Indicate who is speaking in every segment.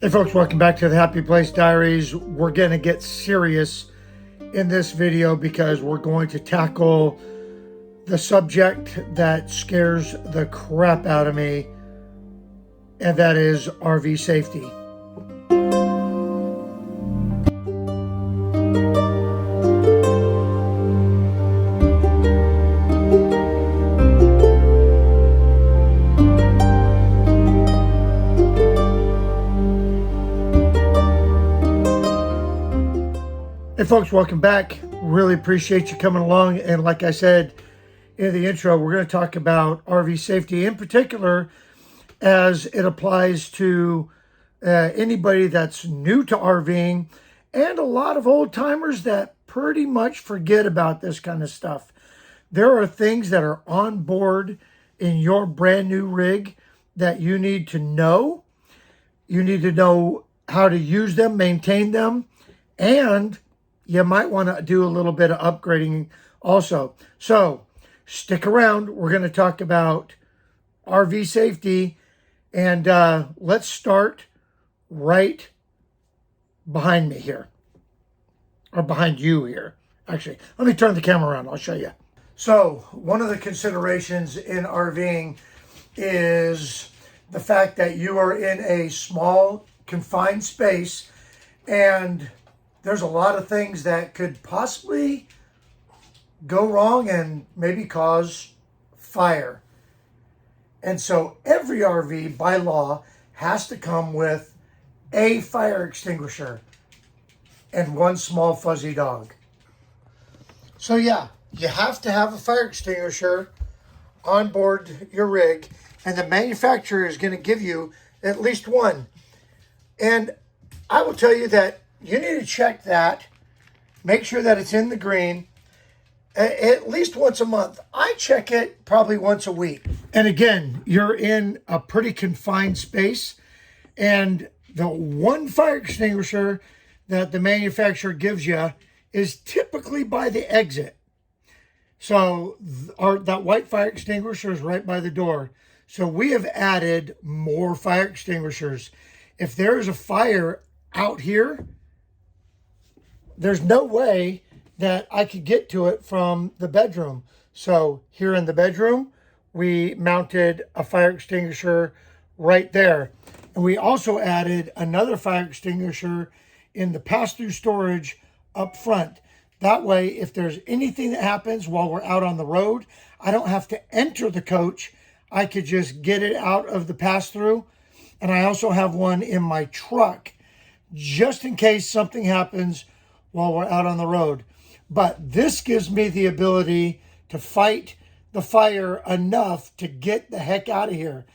Speaker 1: Hey folks, welcome back to the Happy Place Diaries. We're going to get serious in this video because we're going to tackle the subject that scares the crap out of me, and that is RV safety. Hey folks, welcome back. Really appreciate you coming along. And like I said in the intro, we're going to talk about RV safety in particular as it applies to anybody that's new to RVing and a lot of old timers that pretty much forget about this kind of stuff. There are things that are on board in your brand new rig that you need to know. You need to know how to use them, maintain them, and you might want to do a little bit of upgrading also. So stick around. We're going to talk about RV safety, and let's start right behind me here, or behind you here. Actually, let me turn the camera around. I'll show you. So one of the considerations in RVing is the fact that you are in a small, confined space, and there's a lot of things that could possibly go wrong and maybe cause fire. And so every RV by law has to come with a fire extinguisher and one small fuzzy dog. So yeah, you have to have a fire extinguisher on board your rig, and the manufacturer is going to give you at least one. And I will tell you that you need to check that, make sure that it's in the green, at least once a month. I check it probably once a week. And again, you're in a pretty confined space, and the one fire extinguisher that the manufacturer gives you is typically by the exit. So that white fire extinguisher is right by the door. So we have added more fire extinguishers. If there is a fire out here, there's no way that I could get to it from the bedroom. So here in the bedroom, we mounted a fire extinguisher right there. And we also added another fire extinguisher in the pass-through storage up front. That way, if there's anything that happens while we're out on the road, I don't have to enter the coach. I could just get it out of the pass-through. And I also have one in my truck, just in case something happens while we're out on the road. But this gives me the ability to fight the fire enough to get the heck out of here.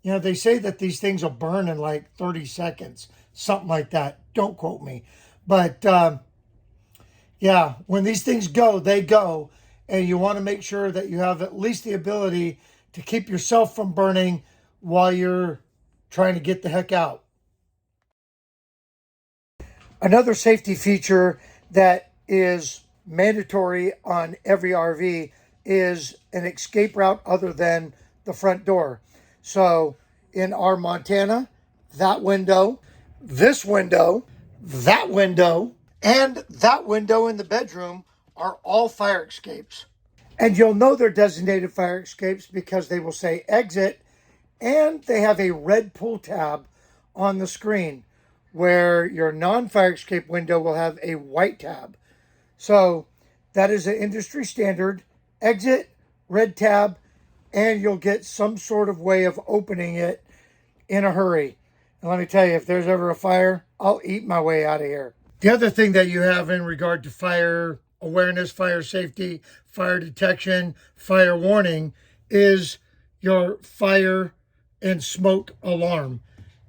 Speaker 1: You know, they say that these things will burn in like 30 seconds, something like that. Don't quote me. But yeah, when these things go, they go. And you want to make sure that you have at least the ability to keep yourself from burning while you're trying to get the heck out. Another safety feature that is mandatory on every RV is an escape route other than the front door. So in our Montana, that window, this window, that window, and that window in the bedroom are all fire escapes. And you'll know they're designated fire escapes because they will say exit, and they have a red pull tab on the screen, where your non-fire escape window will have a white tab. So that is an industry standard. Exit, red tab, and you'll get some sort of way of opening it in a hurry. And let me tell you, if there's ever a fire, I'll eat my way out of here. The other thing that you have in regard to fire awareness, fire safety, fire detection, fire warning is your fire and smoke alarm.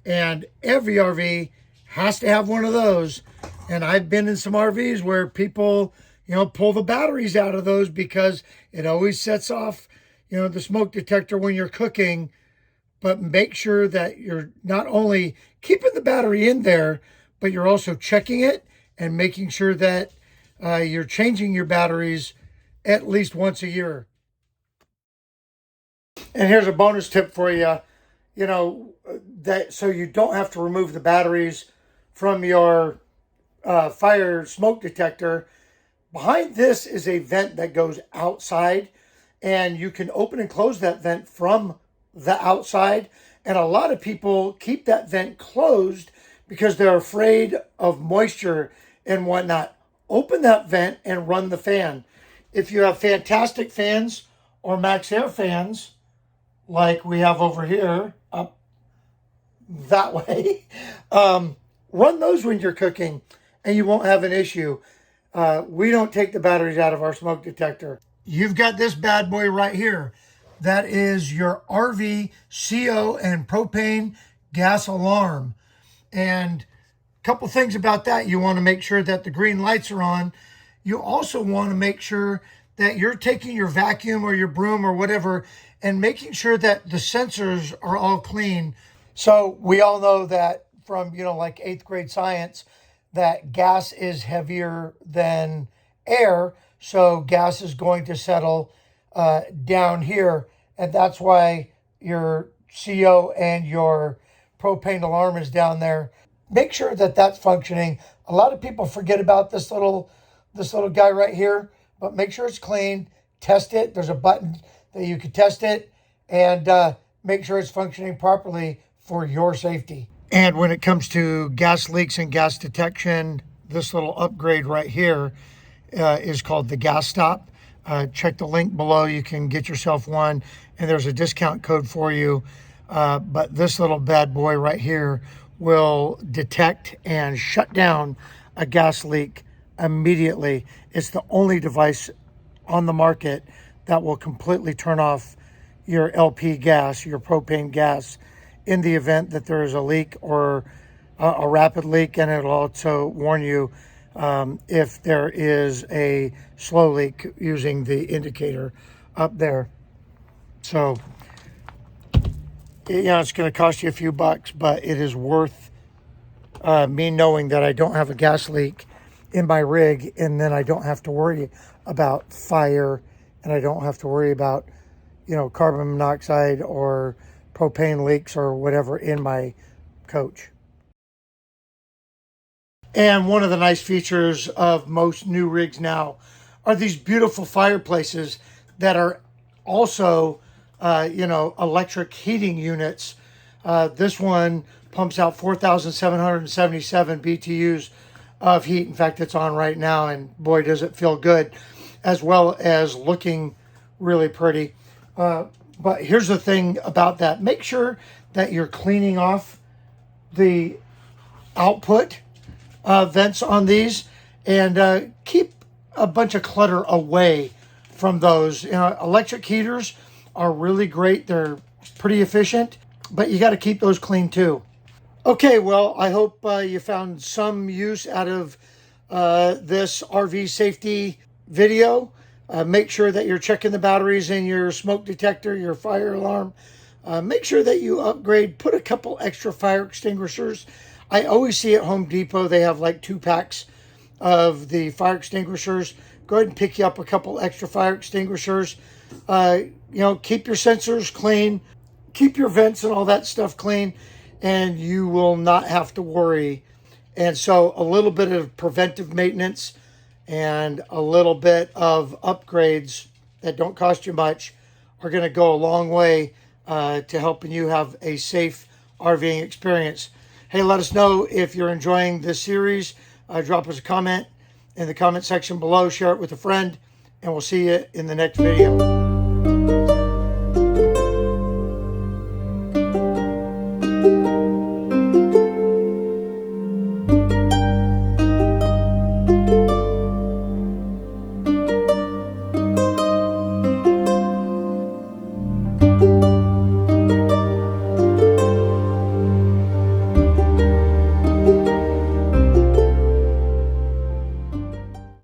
Speaker 1: And every RV has to have one of those. And I've been in some RVs where people, pull the batteries out of those because it always sets off, the smoke detector when you're cooking. But make sure that you're not only keeping the battery in there, but you're also checking it and making sure that you're changing your batteries at least once a year. And here's a bonus tip for you. that so you don't have to remove the batteries from your fire smoke detector. Behind this is a vent that goes outside, and you can open and close that vent from the outside. And a lot of people keep that vent closed because they're afraid of moisture and whatnot. Open that vent and run the fan. If you have fantastic fans or max air fans, like we have over here, up that way, run those when you're cooking and you won't have an issue. We don't take the batteries out of our smoke detector. You've got this bad boy right here. That is your RV CO and propane gas alarm. And a couple things about that. You want to make sure that the green lights are on. You also want to make sure that you're taking your vacuum or your broom or whatever and making sure that the sensors are all clean. So we all know that from, like 8th grade science, that gas is heavier than air. So gas is going to settle down here. And that's why your CO and your propane alarm is down there. Make sure that that's functioning. A lot of people forget about this little guy right here, but make sure it's clean. Test it. There's a button that you can test it, and make sure it's functioning properly for your safety. And when it comes to gas leaks and gas detection, this little upgrade right here is called the Gas Stop. Check the link below. You can get yourself one, and there's a discount code for you. But this little bad boy right here will detect and shut down a gas leak immediately. It's the only device on the market that will completely turn off your LP gas, your propane gas, in the event that there is a leak or a rapid leak, and it'll also warn you if there is a slow leak using the indicator up there. So, it's going to cost you a few bucks, but it is worth me knowing that I don't have a gas leak in my rig, and then I don't have to worry about fire, and I don't have to worry about, carbon monoxide or propane leaks or whatever in my coach. And one of the nice features of most new rigs now are these beautiful fireplaces that are also, electric heating units. This one pumps out 4,777 BTUs of heat. In fact, it's on right now, and boy, does it feel good, as well as looking really pretty. But here's the thing about that. Make sure that you're cleaning off the output vents on these, and keep a bunch of clutter away from those. Electric heaters are really great. They're pretty efficient, but you got to keep those clean too. Okay, well, I hope you found some use out of this RV safety video. Make sure that you're checking the batteries in your smoke detector, your fire alarm. Make sure that you upgrade. Put a couple extra fire extinguishers. I always see at Home Depot they have like 2 packs of the fire extinguishers. Go ahead and pick you up a couple extra fire extinguishers. Keep your sensors clean. Keep your vents and all that stuff clean, and you will not have to worry. And so a little bit of preventive maintenance and a little bit of upgrades that don't cost you much are going to go a long way to helping you have a safe RVing experience. Hey, let us know if you're enjoying this series. Drop us a comment in the comment section below. Share it with a friend, and we'll see you in the next video.